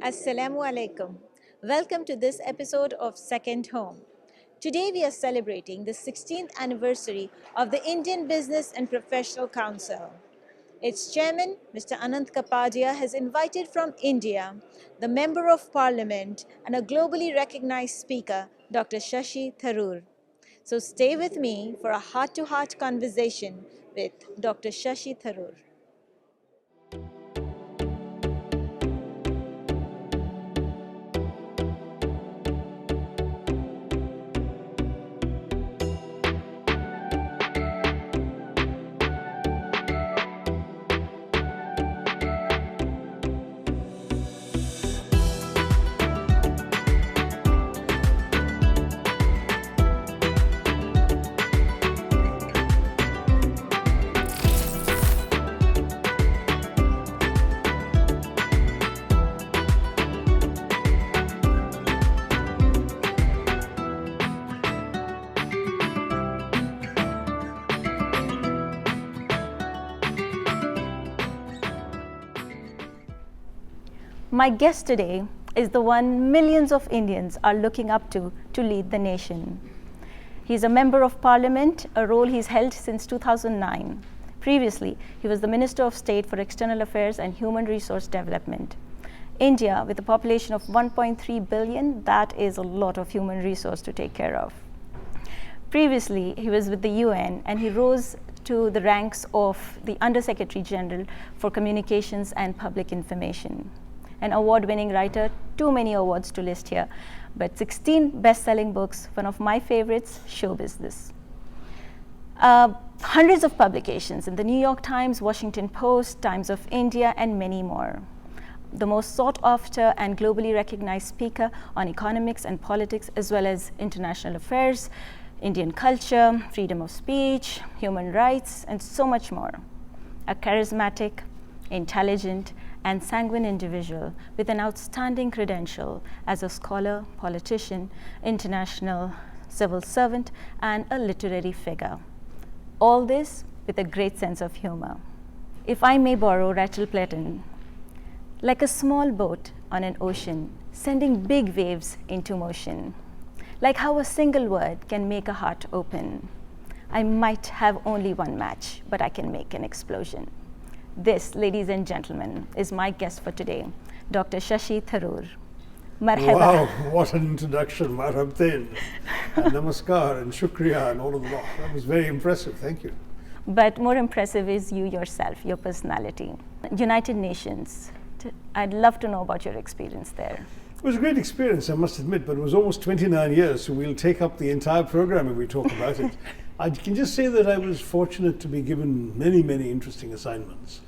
Assalamu alaikum. Welcome to this episode of Second Home. Today we are celebrating the 16th anniversary of the Indian Business and Professional Council. Its chairman, Mr. Anant Kapadia, has invited from India the Member of Parliament and a globally recognized speaker, Dr. Shashi Tharoor. So stay with me for a heart-to-heart conversation with Dr. Shashi Tharoor. My guest today is the one millions of Indians are looking up to lead the nation. He's a member of parliament, a role he's held since 2009. Previously, he was the Minister of State for External Affairs and Human Resource Development. India, with a population of 1.3 billion, that is a lot of human resource to take care of. Previously, he was with the UN and he rose to the ranks of the Under-Secretary General for Communications and Public Information. An award-winning writer, too many awards to list here, but 16 best-selling books, one of my favorites, Show Business. Hundreds of publications in the New York Times, Washington Post, Times of India, and many more. The most sought-after and globally recognized speaker on economics and politics, as well as international affairs, Indian culture, freedom of speech, human rights, and so much more. A charismatic, intelligent, and sanguine individual with an outstanding credential as a scholar, politician, international civil servant, and a literary figure. All this with a great sense of humor. If I may borrow Rachel Platten, like a small boat on an ocean, sending big waves into motion. Like how a single word can make a heart open. I might have only one match, but I can make an explosion. This, ladies and gentlemen, is my guest for today, Dr. Shashi Tharoor. Marhaba. Wow, what an introduction, marhabtain, and namaskar, and shukriya, and all of that. That was very impressive, thank you. But more impressive is you yourself, your personality. United Nations, I'd love to know about your experience there. It was a great experience, I must admit, but it was almost 29 years, so we'll take up the entire program if we talk about it. I can just say that I was fortunate to be given many, many interesting assignments.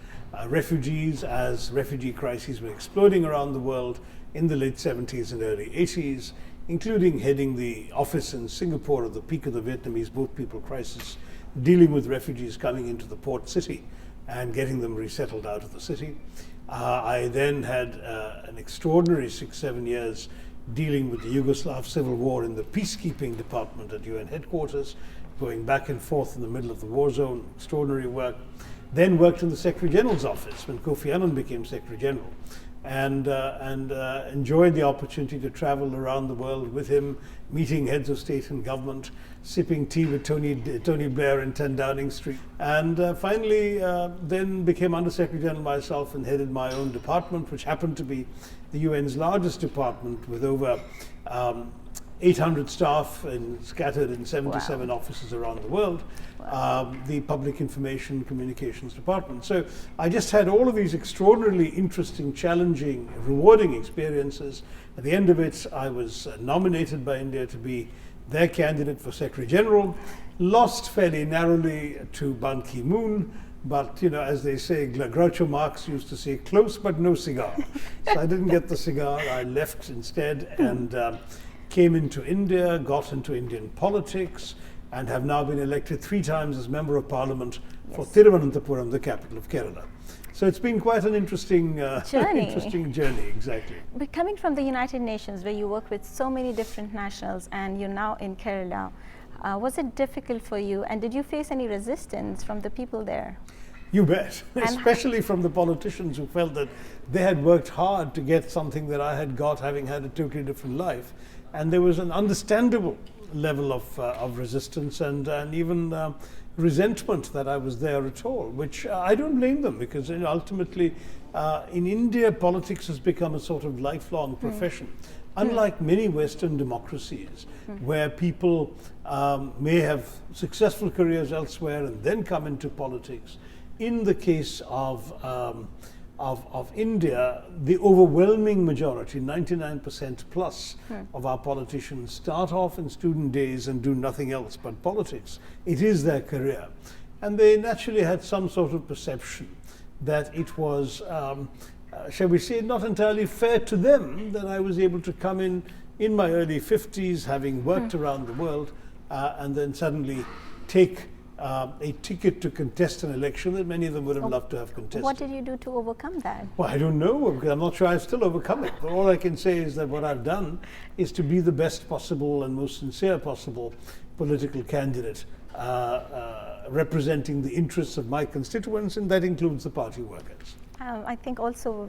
Refugees, as refugee crises were exploding around the world in the late 70s and early 80s, including heading the office in Singapore at the peak of the Vietnamese boat people crisis, dealing with refugees coming into the port city and getting them resettled out of the city. I then had an extraordinary 6-7 years dealing with the Yugoslav civil war in the peacekeeping department at UN headquarters, going back and forth in the middle of the war zone, extraordinary work. Then worked in the Secretary General's office when Kofi Annan became Secretary General, and enjoyed the opportunity to travel around the world with him, meeting heads of state and government, sipping tea with Tony Blair in 10 Downing Street, and finally then became Under-Secretary General myself and headed my own department, which happened to be the UN's largest department with over 800 staff scattered in 77 offices around the world, the Public Information Communications Department. So I just had all of these extraordinarily interesting, challenging, rewarding experiences. At the end of it, I was nominated by India to be their candidate for Secretary General, lost fairly narrowly to Ban Ki-moon, but, you know, as they say, Groucho Marx used to say, close but no cigar. So I didn't get the cigar, I left instead, and came into India, got into Indian politics, and have now been elected 3 times as Member of Parliament for Thiruvananthapuram, the capital of Kerala. So it's been quite an interesting journey, exactly. But coming from the United Nations, where you work with so many different nationals, and you're now in Kerala, was it difficult for you, and did you face any resistance from the people there? You bet. Especially from the politicians who felt that they had worked hard to get something that I had got, having had a totally different life. And there was an understandable level of resistance and even resentment that I was there at all, which I don't blame them, because ultimately in India, politics has become a sort of lifelong profession. Unlike many Western democracies, where people may have successful careers elsewhere and then come into politics, in the case of India, the overwhelming majority, 99% plus of our politicians, start off in student days and do nothing else but politics. It is their career. And they naturally had some sort of perception that it was, shall we say, not entirely fair to them that I was able to come in my early 50s, having worked around the world, and then suddenly take a ticket to contest an election that many of them would have loved to have contested. What did you do to overcome that? Well, I don't know, because I'm not sure I've still overcome it. But all I can say is that what I've done is to be the best possible and most sincere possible political candidate, representing the interests of my constituents, and that includes the party workers. I think also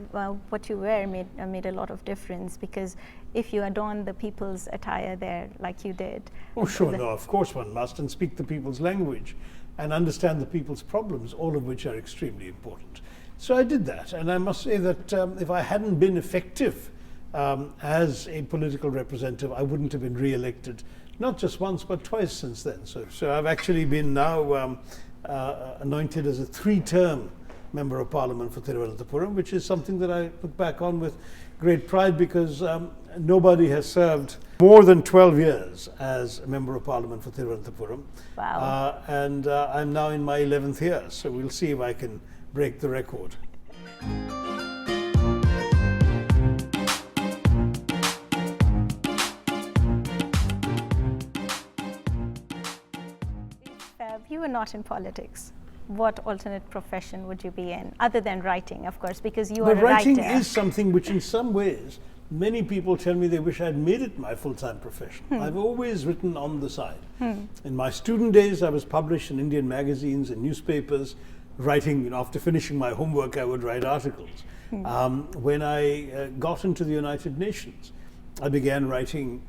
what you wear made a lot of difference, because if you adorn the people's attire there like you did. Oh, sure, no, of course one must, and speak the people's language and understand the people's problems, all of which are extremely important. So I did that, and I must say that if I hadn't been effective as a political representative, I wouldn't have been re-elected, not just once, but twice since then. So I've actually been now anointed as a 3-term Member of Parliament for Thiruvananthapuram, which is something that I look back on with great pride, because nobody has served more than 12 years as a Member of Parliament for Thiruvananthapuram. Wow. And I'm now in my 11th year, so we'll see if I can break the record. If you were not in politics, what alternate profession would you be in, other than writing, of course, because you are a writer? Writing is something which in some ways, many people tell me they wish I had made it my full-time profession. I've always written on the side. In my student days, I was published in Indian magazines and newspapers, writing, after finishing my homework, I would write articles. When I got into the United Nations, I began writing,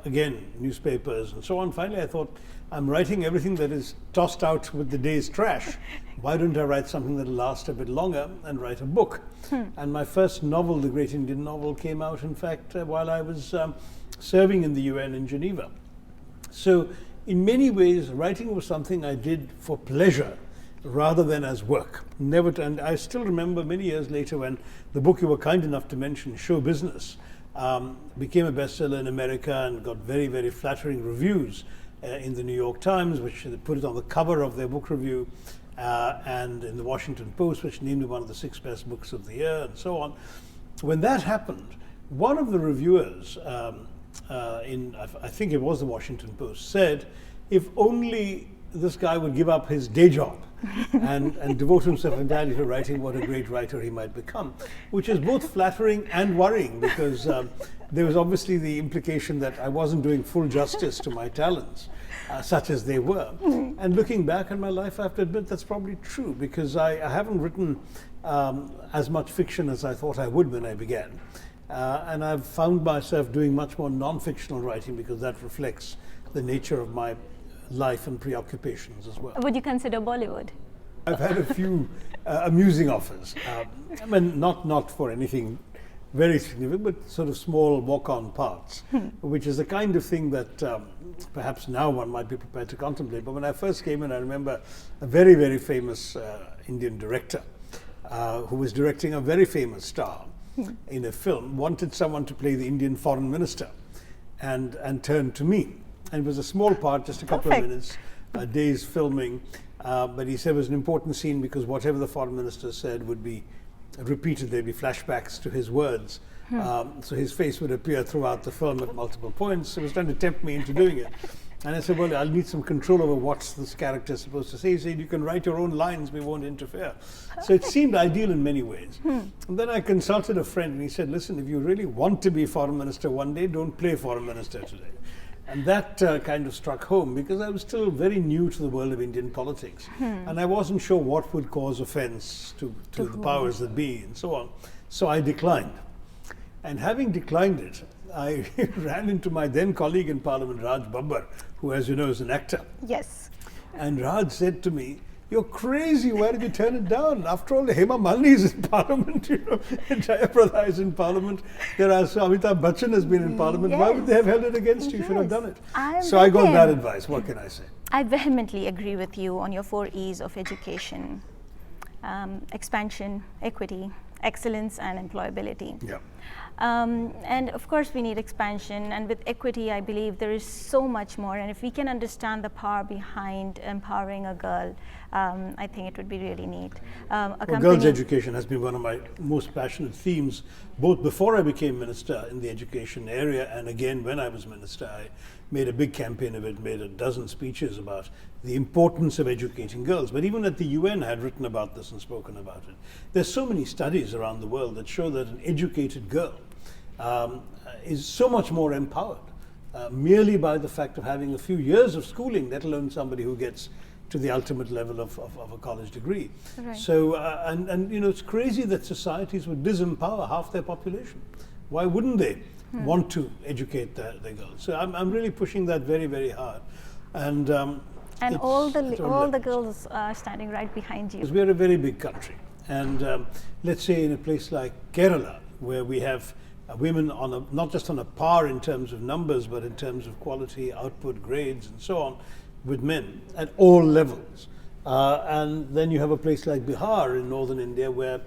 again, newspapers and so on. Finally, I thought, I'm writing everything that is tossed out with the day's trash. Why don't I write something that will last a bit longer and write a book? And my first novel, The Great Indian Novel, came out, in fact, while I was serving in the UN in Geneva. So in many ways, writing was something I did for pleasure rather than as work. And I still remember many years later when the book you were kind enough to mention, Show Business, became a bestseller in America and got very, very flattering reviews in the New York Times, which they put it on the cover of their book review, and in the Washington Post, which named it one of the 6 best books of the year, and so on. When that happened, one of the reviewers I think it was the Washington Post, said, if only this guy would give up his day job and devote himself entirely to writing, what a great writer he might become, which is both flattering and worrying, because there was obviously the implication that I wasn't doing full justice to my talents, such as they were. And looking back on my life, I have to admit that's probably true, because I haven't written as much fiction as I thought I would when I began. And I've found myself doing much more non-fictional writing, because that reflects the nature of my life and preoccupations as well. Would you consider Bollywood? I've had a few amusing offers. I mean, not for anything very significant, but sort of small walk-on parts, which is the kind of thing that perhaps now one might be prepared to contemplate. But when I first came in, I remember a very, very famous Indian director who was directing a very famous star in a film, wanted someone to play the Indian foreign minister, and turned to me. And it was a small part, just a couple of minutes, a day's filming, but he said it was an important scene because whatever the foreign minister said would be repeated. There'd be flashbacks to his words. So his face would appear throughout the film at multiple points. So he was trying to tempt me into doing it. And I said, well, I'll need some control over what this character is supposed to say. He said, you can write your own lines, we won't interfere. So it seemed ideal in many ways. And then I consulted a friend, and he said, listen, if you really want to be foreign minister one day, don't play foreign minister today. And that kind of struck home because I was still very new to the world of Indian politics. And I wasn't sure what would cause offense to the powers that be and so on. So I declined. And having declined it, I ran into my then colleague in Parliament, Raj Babbar, who, as you know, is an actor. Yes. And Raj said to me, "You're crazy, why did you turn it down? After all, Hema Malini is in Parliament, and Jayaprada is in Parliament. There are Amitabh Bachchan has been in Parliament. Yes. Why would they have held it against you? You should have done it." I'm So I got with that him. advice. What can I say? I vehemently agree with you on your 4 E's of education: expansion, equity, excellence, and employability. Yeah. And of course, we need expansion, and with equity, I believe there is so much more. And if we can understand the power behind empowering a girl, I think it would be really neat. Well, girls' education has been one of my most passionate themes, both before I became minister in the education area and again when I was minister. I made a big campaign of it, made a dozen speeches about the importance of educating girls. But even at the UN, I had written about this and spoken about it. There's so many studies around the world that show that an educated girl is so much more empowered merely by the fact of having a few years of schooling, let alone somebody who gets to the ultimate level of a college degree. Right. So, and it's crazy that societies would disempower half their population. Why wouldn't they want to educate their girls? So I'm really pushing that very, very hard. And all the girls are standing right behind you. because we're a very big country. And let's say in a place like Kerala, where we have women on not just on a par in terms of numbers, but in terms of quality, output, grades, and so on, with men at all levels. And then you have a place like Bihar in northern India, where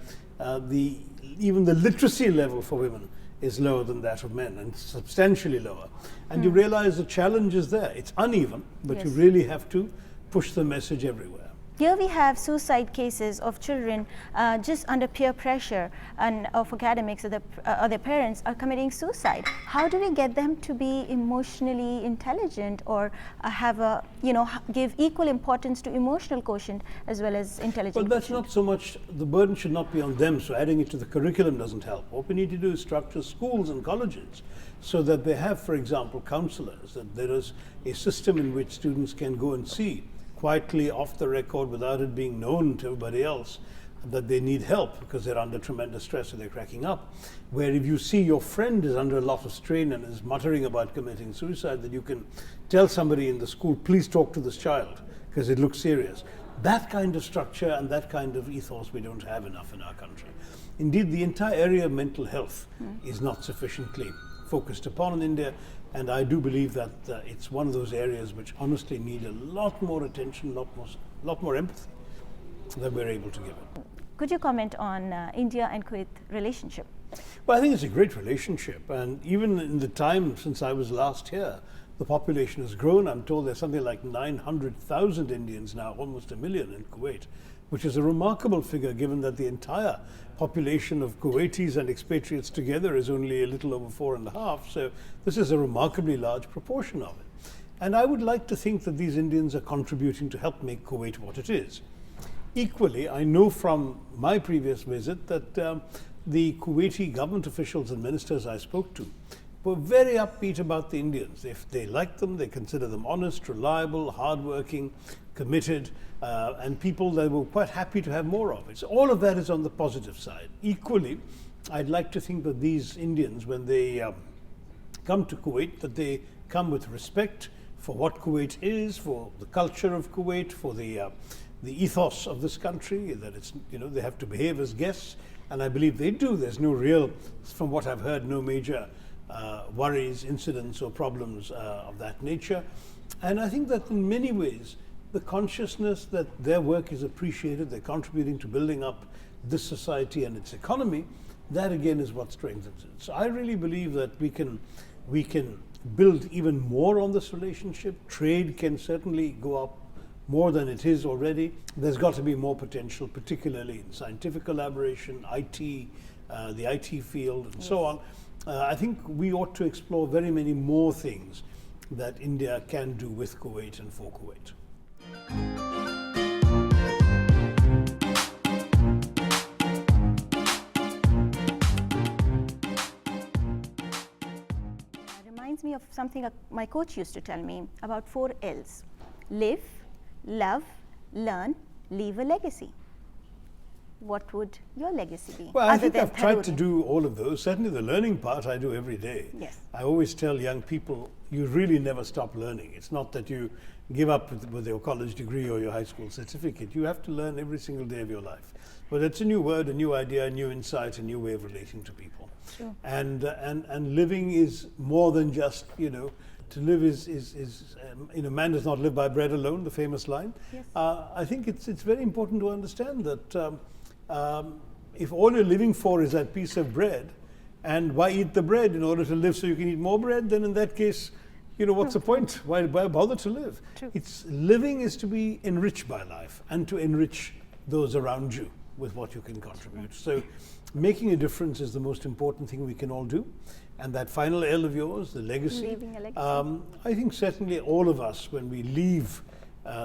even the literacy level for women is lower than that of men, and substantially lower. And you realize the challenge is there. It's uneven, but you Yes. really have to push the message everywhere. Here we have suicide cases of children just under peer pressure and of academics or their parents are committing suicide. How do we get them to be emotionally intelligent or give equal importance to emotional quotient as well as intelligence? Well, that's not so much, the burden should not be on them, so adding it to the curriculum doesn't help. What we need to do is structure schools and colleges so that they have, for example, counselors, that there is a system in which students can go and see quietly off the record without it being known to everybody else that they need help because they're under tremendous stress or they're cracking up. Where if you see your friend is under a lot of strain and is muttering about committing suicide, that you can tell somebody in the school, please talk to this child because it looks serious. That kind of structure and that kind of ethos we don't have enough in our country. Indeed, the entire area of mental health is not sufficiently focused upon in India. And I do believe that it's one of those areas which honestly need a lot more attention, lot more empathy than we're able to give it. Could you comment on India and Kuwait relationship? Well, I think it's a great relationship. And even in the time since I was last here, the population has grown. I'm told there's something like 900,000 Indians now, almost 1 million in Kuwait, which is a remarkable figure given that the entire population of Kuwaitis and expatriates together is only a little over 4.5. So this is a remarkably large proportion of it. And I would like to think that these Indians are contributing to help make Kuwait what it is. Equally, I know from my previous visit that the Kuwaiti government officials and ministers I spoke to were very upbeat about the Indians. If they like them, they consider them honest, reliable, hardworking, committed, and people that were quite happy to have more of it. So all of that is on the positive side. Equally, I'd like to think that these Indians, when they come to Kuwait, that they come with respect for what Kuwait is, for the culture of Kuwait, for the ethos of this country, that it's, they have to behave as guests, and I believe they do. There's no real, from what I've heard, no major worries, incidents or problems of that nature. And I think that in many ways, the consciousness that their work is appreciated, they're contributing to building up this society and its economy, that again is what strengthens it. So I really believe that we can build even more on this relationship. Trade can certainly go up more than it is already. There's got to be more potential, particularly in scientific collaboration, IT, the IT field, and so on. I think we ought to explore very many more things that India can do with Kuwait and for Kuwait. Reminds me of something my coach used to tell me about 4 L's: live, love, learn, leave a legacy. What would your legacy be? Well, I think I've tried to do all of those. Certainly the learning part I do every day. Yes. I always tell young people, you really never stop learning. It's not that you give up with your college degree or your high school certificate. You have to learn every single day of your life. But it's a new word, a new idea, a new insight, a new way of relating to people. Sure. And living is more than just, to live is man does not live by bread alone, the famous line. Yes. I think it's very important to understand that if all you're living for is that piece of bread, and why eat the bread in order to live so you can eat more bread, then in that case, what's the point? Why bother to live? True. Living is to be enriched by life and to enrich those around you with what you can contribute. So making a difference is the most important thing we can all do. And that final L of yours, the legacy, Leaving a legacy. I think certainly all of us, when we leave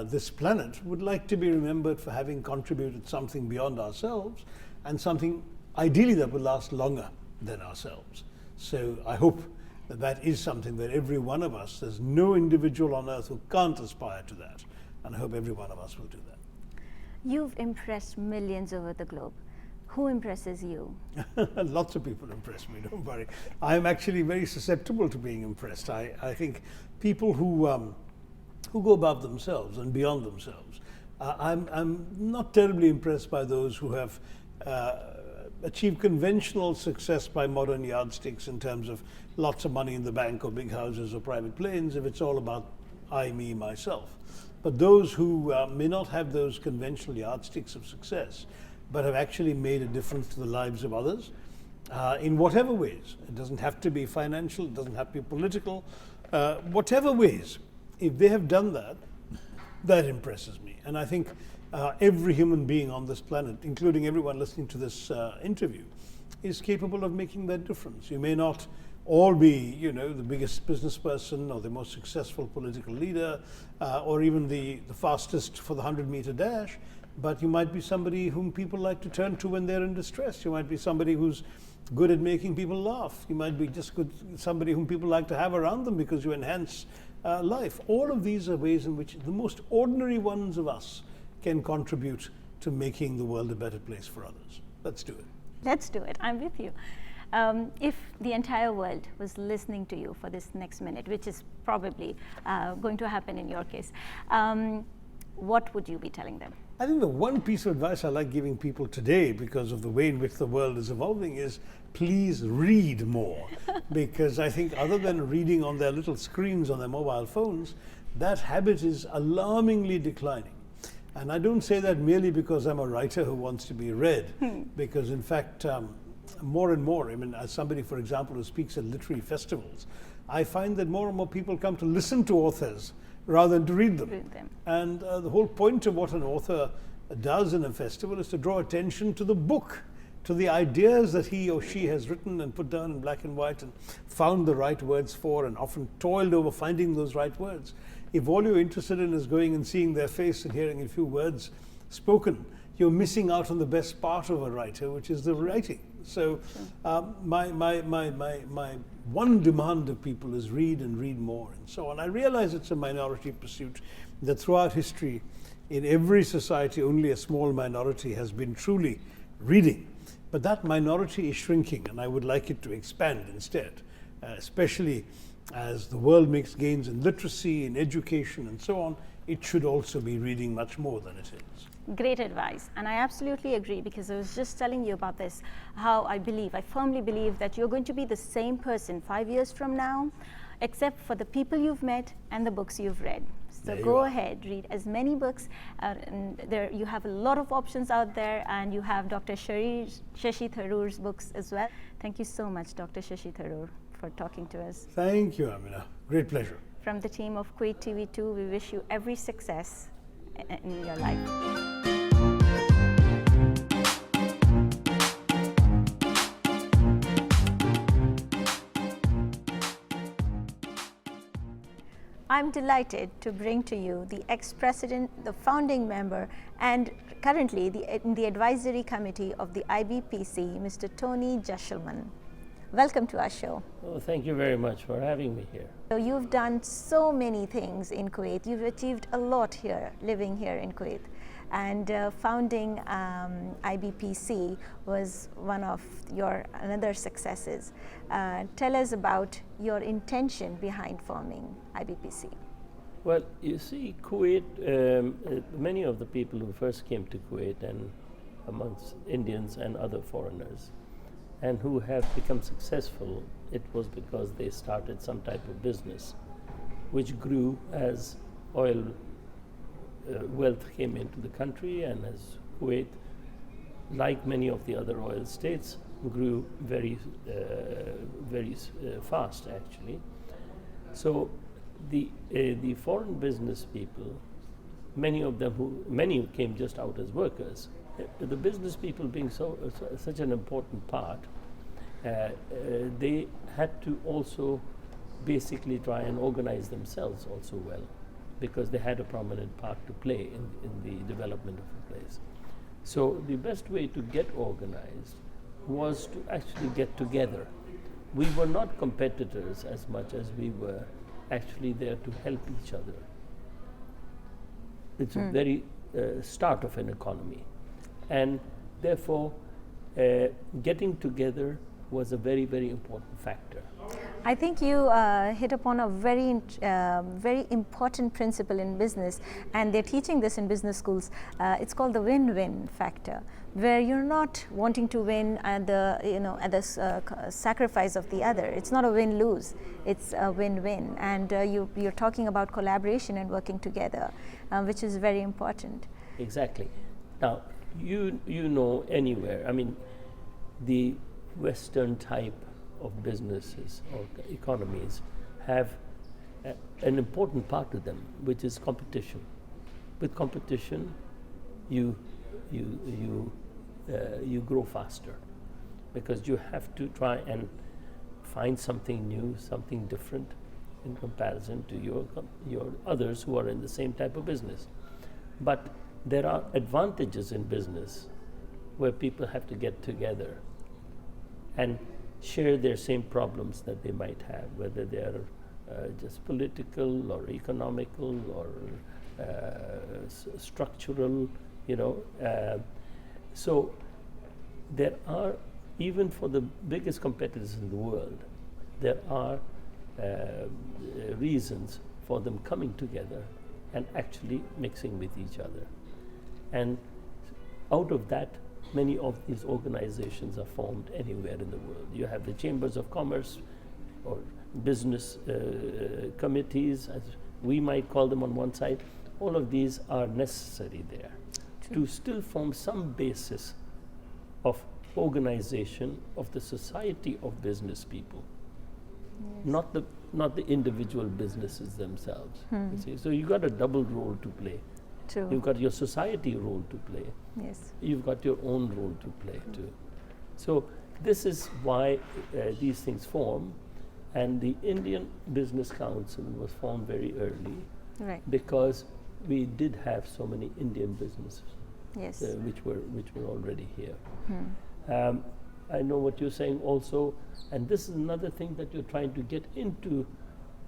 this planet, would like to be remembered for having contributed something beyond ourselves and something ideally that will last longer than ourselves. So I hope that is something that every one of us, there's no individual on earth who can't aspire to that. And I hope every one of us will do that. You've impressed millions over the globe. Who impresses you? Lots of people impress me, don't worry. I'm actually very susceptible to being impressed. I think people who go above themselves and beyond themselves. I'm not terribly impressed by those who have achieved conventional success by modern yardsticks in terms of lots of money in the bank or big houses or private planes, if it's all about I, me, myself. But those who may not have those conventional yardsticks of success, but have actually made a difference to the lives of others in whatever ways. It doesn't have to be financial, it doesn't have to be political, whatever ways. If they have done that, that impresses me. And I think every human being on this planet, including everyone listening to this interview, is capable of making that difference. You may not all be, the biggest business person or the most successful political leader or even the fastest for the 100-meter dash, but you might be somebody whom people like to turn to when they're in distress. You might be somebody who's good at making people laugh. You might be just somebody whom people like to have around them because you enhance life. All of these are ways in which the most ordinary ones of us can contribute to making the world a better place for others. Let's do it. Let's do it. I'm with you. If the entire world was listening to you for this next minute, which is probably going to happen in your case, what would you be telling them? I think the one piece of advice I like giving people today, because of the way in which the world is evolving, is please read more. Because I think other than reading on their little screens on their mobile phones, that habit is alarmingly declining. And I don't say that merely because I'm a writer who wants to be read, because in fact, more and more, as somebody, for example, who speaks at literary festivals, I find that more and more people come to listen to authors rather than to read them. And the whole point of what an author does in a festival is to draw attention to the book, to the ideas that he or she has written and put down in black and white and found the right words for and often toiled over finding those right words. If all you're interested in is going and seeing their face and hearing a few words spoken, you're missing out on the best part of a writer, which is the writing. So my one demand of people is read and read more and so on. I realize it's a minority pursuit, that throughout history, in every society, only a small minority has been truly reading. But that minority is shrinking, and I would like it to expand instead, especially as the world makes gains in literacy, in education, and so on. It should also be reading much more than it is. Great advice, and I absolutely agree, because I was just telling you about this, how I firmly believe that you're going to be the same person 5 years from now, except for the people you've met and the books you've read. So go ahead, read as many books. And there you have a lot of options out there, and you have Dr. Shashi Tharoor's books as well. Thank you so much, Dr. Shashi Tharoor, for talking to us. Thank you, Amina. Great pleasure. From the team of Kuwait TV2, we wish you every success in your life. I'm delighted to bring to you the ex-president, the founding member, and currently in the advisory committee of the IBPC, Mr. Tony Jesselman. Welcome to our show. Oh, thank you very much for having me here. So you've done so many things in Kuwait. You've achieved a lot here, living here in Kuwait. And founding IBPC was one of your another successes. Tell us about your intention behind forming IBPC. Well, you see, Kuwait, many of the people who first came to Kuwait, and amongst Indians and other foreigners, and who have become successful, it was because they started some type of business which grew as oil wealth came into the country, and as Kuwait, like many of the other oil states, grew very fast actually. So the foreign business people, many came just out as workers. The business people being such an important part, they had to also basically try and organize themselves also well, because they had a prominent part to play in the development of the place. So the best way to get organized was to actually get together. We were not competitors as much as we were actually there to help each other. It's a very start of an economy. And therefore, getting together was a very, very important factor. I think you hit upon a very important principle in business, and they're teaching this in business schools. It's called the win-win factor, where you're not wanting to win at the sacrifice of the other. It's not a win-lose; it's a win-win, and you're talking about collaboration and working together, which is very important. Exactly. Now, you know anywhere. I mean, the Western type of businesses or economies have an important part to them, which is competition. With competition, you grow faster, because you have to try and find something new, something different in comparison to your others who are in the same type of business. But there are advantages in business where people have to get together and share their same problems that they might have, whether they are just political or economical or structural, so there are, even for the biggest competitors in the world, there are reasons for them coming together and actually mixing with each other. And out of that, many of these organizations are formed anywhere in the world. You have the chambers of commerce or business committees, as we might call them on one side. All of these are necessary there to still form some basis of organization of the society of business people, not the individual businesses themselves. You see? So you've got a double role to play. True. You've got your society role to play. Yes. You've got your own role to play too. So this is why these things form, and the Indian Business Council was formed very early, Right. because we did have so many Indian businesses, Yes. which were already here. I know what you're saying also, and this is another thing that you're trying to get into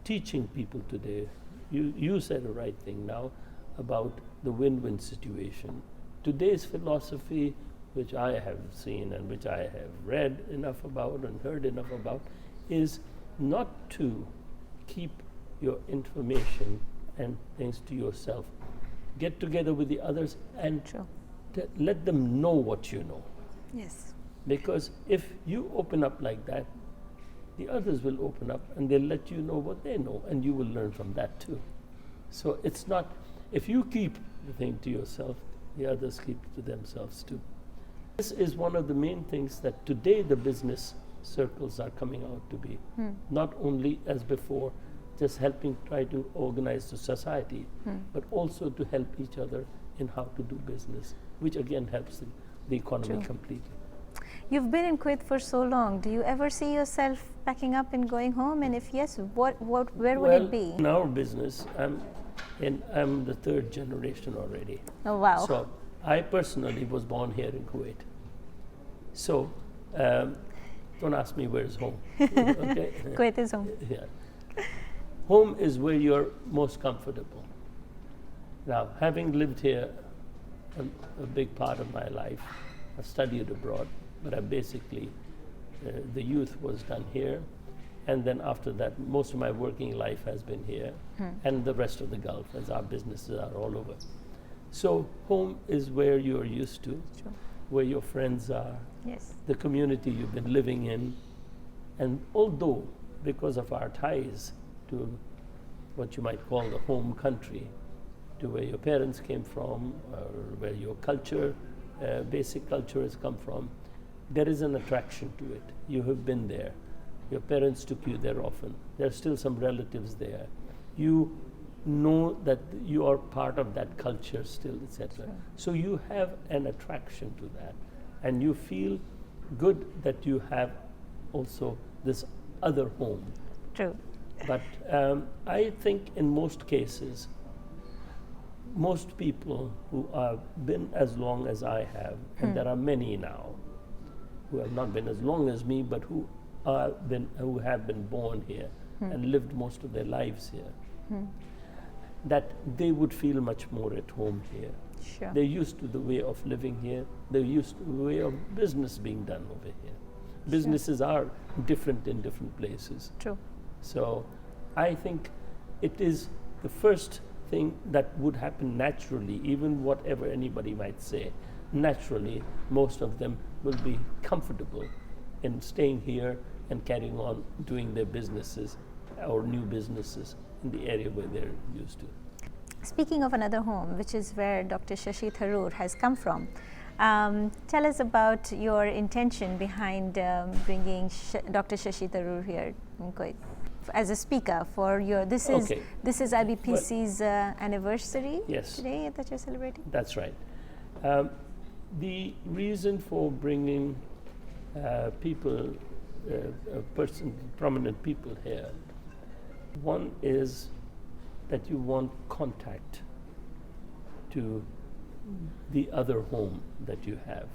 teaching people today. You said the right thing now about the win-win situation. Today's philosophy, which I have seen and which I have read enough about and heard enough about, is not to keep your information and things to yourself. Get together with the others and let them know what you know. Yes. Because if you open up like that, the others will open up and they'll let you know what they know, and you will learn from that too. So it's not, if you keep the thing to yourself, the others keep it to themselves too. This is one of the main things that today the business circles are coming out to be. Not only as before, just helping try to organize the society, but also to help each other in how to do business, which again helps the economy completely. You've been in Kuwait for so long. Do you ever see yourself packing up and going home? And if yes, where would it be? In our business, I'm the third generation already. Oh, wow. So I personally was born here in Kuwait. So Don't ask me where's home. Okay? Kuwait is home. Yeah. Home is where you're most comfortable. Now, having lived here a big part of my life, I studied abroad, but I basically, the youth was done here. And then after that, most of my working life has been here, and the rest of the Gulf, as our businesses are all over. So home is where you're used to, Sure. where your friends are, Yes. the community you've been living in. And although, because of our ties to what you might call the home country, to where your parents came from, or where your culture, basic culture has come from, there is an attraction to it. You have been there. Your parents took you there often. There are still some relatives there. You know that you are part of that culture still, etc. Sure. So you have an attraction to that, and you feel good that you have also this other home. True. But I think in most cases, most people who have been as long as I have, and there are many now who have not been as long as me, but who have been born here and lived most of their lives here, that they would feel much more at home here. Sure. They're used to the way of living here. They're used to the way of business being done over here. Businesses are different in different places. True. So I think it is the first thing that would happen naturally, even whatever anybody might say. Naturally, most of them will be comfortable in staying here and carrying on doing their businesses or new businesses in the area where they're used to. Speaking of another home, which is where Dr. Shashi Tharoor has come from, tell us about your intention behind bringing Dr. Shashi Tharoor here in Kuwait as a speaker for your. This is Okay. this is IBPC's anniversary. Yes. Today that you're celebrating. That's right. The reason for bringing people, prominent people here, one is that you want contact to the other home that you have,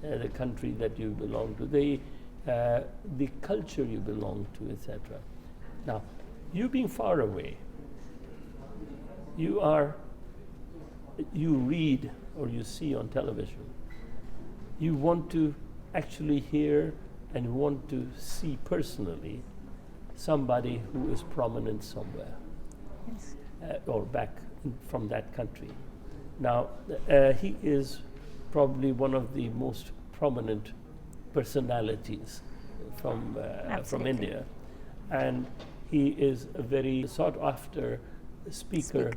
the country that you belong to, the culture you belong to, etc. Now, you being far away, you read or you see on television, you want to actually hear and want to see personally somebody who is prominent somewhere, Yes. or back from that country. Now, he is probably one of the most prominent personalities from Absolutely. India, and he is a very sought after speaker.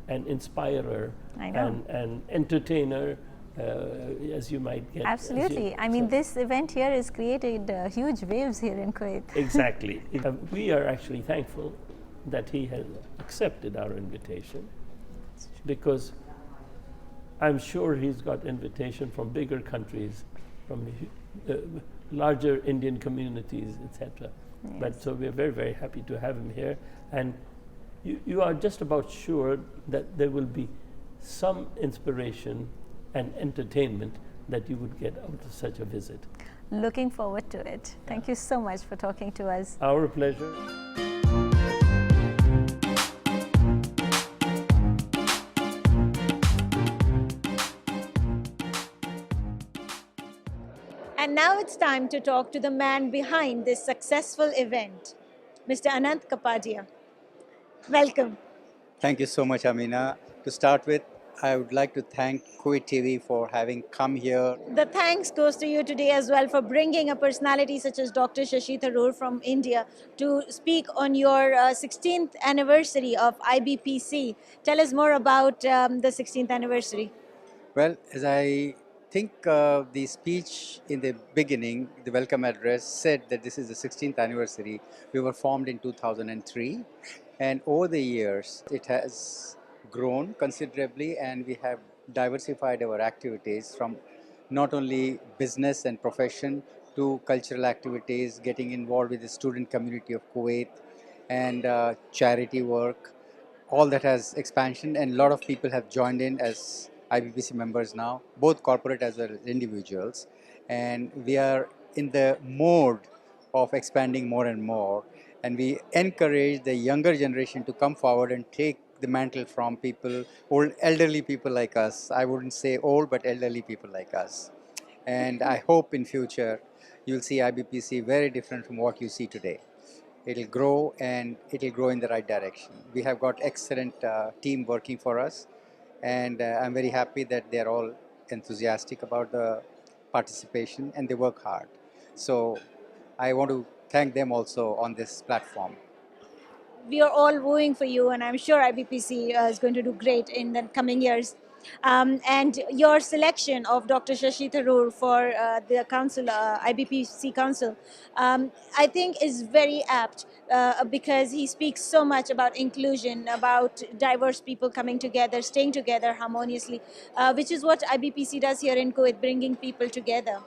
An inspirer I know. and entertainer, as you might get. Absolutely. I mean, this event here has created huge waves here in Kuwait. Exactly. We are actually thankful that he has accepted our invitation, because I'm sure he's got invitation from bigger countries, from larger Indian communities, etc. Yes. But so we're very, very happy to have him here, and you are just about sure that there will be some inspiration and entertainment that you would get out of such a visit. Looking forward to it. Thank you so much for talking to us. Our pleasure. And now it's time to talk to the man behind this successful event, Mr. Anant Kapadia. Welcome. Thank you so much, Amina. To start with, I would like to thank Kuwait TV for having come here. The thanks goes to you today as well for bringing a personality such as Dr. Shashi Tharoor from India to speak on your 16th anniversary of IBPC. Tell us more about the 16th anniversary. Well, as I think the speech in the beginning, the welcome address, said that this is the 16th anniversary. We were formed in 2003, and over the years, it has grown considerably, and we have diversified our activities from not only business and profession to cultural activities, getting involved with the student community of Kuwait, and charity work. All that has expansion, and a lot of people have joined in as IBPC members now, both corporate as well as individuals. And we are in the mode of expanding more and more, and we encourage the younger generation to come forward and take the mantle from people, old elderly people like us. I wouldn't say old, but elderly people like us. And I hope in future you'll see IBPC very different from what you see today. It'll grow, and it'll grow in the right direction. We have got excellent team working for us, and I'm very happy that they're all enthusiastic about the participation and they work hard. So I want to thank them also on this platform. We are all rooting for you, and I'm sure IBPC is going to do great in the coming years. And your selection of Dr. Shashi Tharoor for the council, IBPC council, I think is very apt because he speaks so much about inclusion, about diverse people coming together, staying together harmoniously, which is what IBPC does here in Kuwait, bringing people together.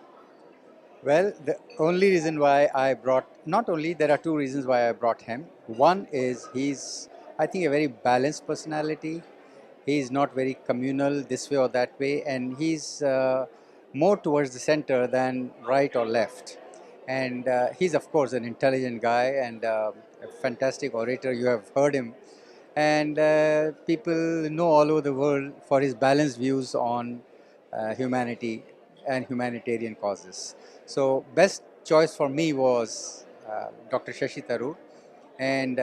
Well, the only reason why I brought, not only, there are two reasons why I brought him. One is he's, I think, a very balanced personality. He's not very communal this way or that way, and he's more towards the center than right or left. And he's, of course, an intelligent guy and a fantastic orator. You have heard him. And people know all over the world for his balanced views on humanity and humanitarian causes. So best choice for me was Dr. Shashi Tharoor, and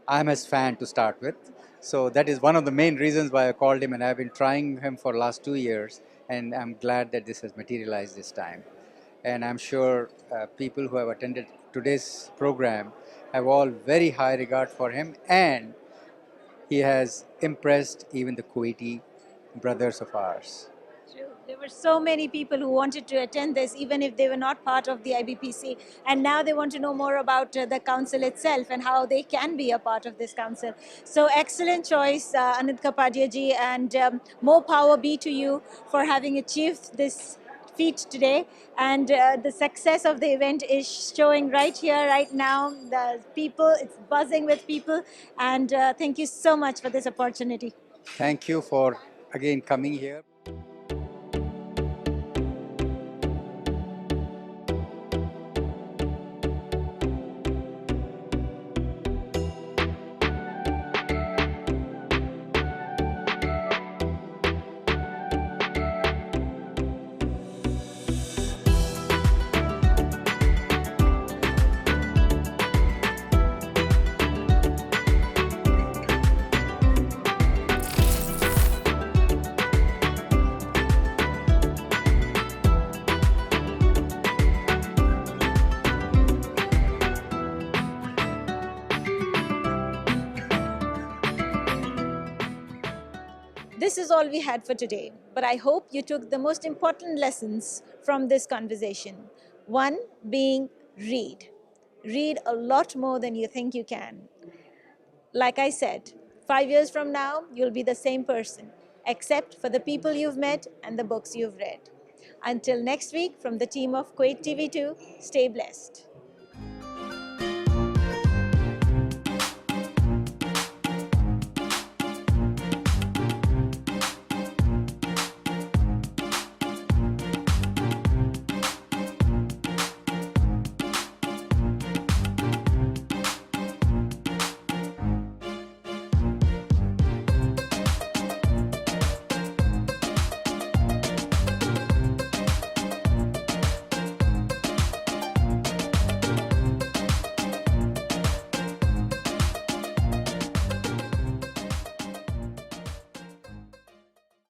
I'm his fan to start with. So that is one of the main reasons why I called him, and I've been trying him for the last 2 years, and I'm glad that this has materialized this time. And I'm sure people who have attended today's program have all very high regard for him, and he has impressed even the Kuwaiti brothers of ours. True. There were so many people who wanted to attend this, even if they were not part of the IBPC. And now they want to know more about the council itself and how they can be a part of this council. So excellent choice, Anand Kapadia ji, and more power be to you for having achieved this feat today. And the success of the event is showing right here, right now. The people, it's buzzing with people. And thank you so much for this opportunity. Thank you for again coming here. This is all we had for today, but I hope you took the most important lessons from this conversation. One being read. Read a lot more than you think you can. Like I said, 5 years from now, you'll be the same person, except for the people you've met and the books you've read. Until next week, from the team of Kuwait TV2, stay blessed.